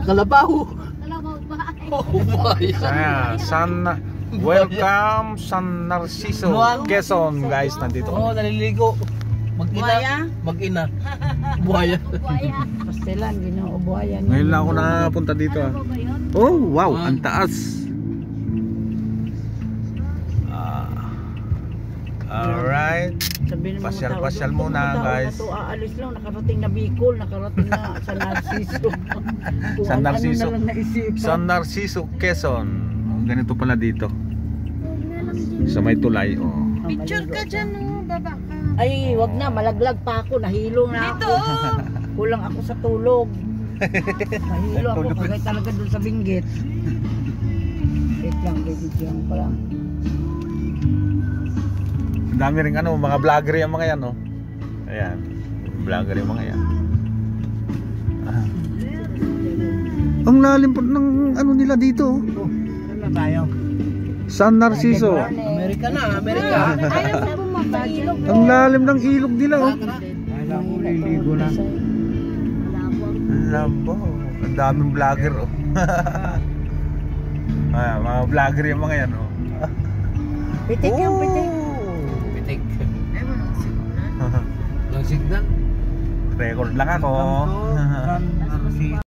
Kalabaw. Kalabaw ba? Welcome San Narciso, Quezon guys, nandito. Oo, naliligo. Mag-ina. Buhaya. Pastelan, ginoo, buhaya. Ngayon lang ako nakapunta dito ah. Oh, wow, ang taas. Alright. Pasyal-pasyal muna guys. Aalis lang, nakarating na Bicol, nakarating na San Narciso. San Narciso. Ano na lang naisipan. San Narciso, Quezon. Ganito pala dito. Sa may tulay, oh. Picture ka dyan, oh. Baba ka. Ay, wag na, malaglag pa ako, nahilo na ako. Kulang ako sa tulog. Nahilo ako, kagay talaga doon sa binggit. Wait lang, bibigyan ko lang. Ang dami rin ano, mga vlogger yung mga yan, oh. Ayan, vlogger yung mga yan. Ang lalim po ng ano nila dito, oh. Ano na tayo? San Narciso. Amerika na, Amerika. Ayaw sa bumabagilog. Ang lalim ng ilog nila, oh. Kaya ko liligo na. Labo. Ang daming vlogger, oh. Ayan, mga vlogger yung mga yan, oh. Pitik yung pitik. Pitik. Walang signal. Record lang ako.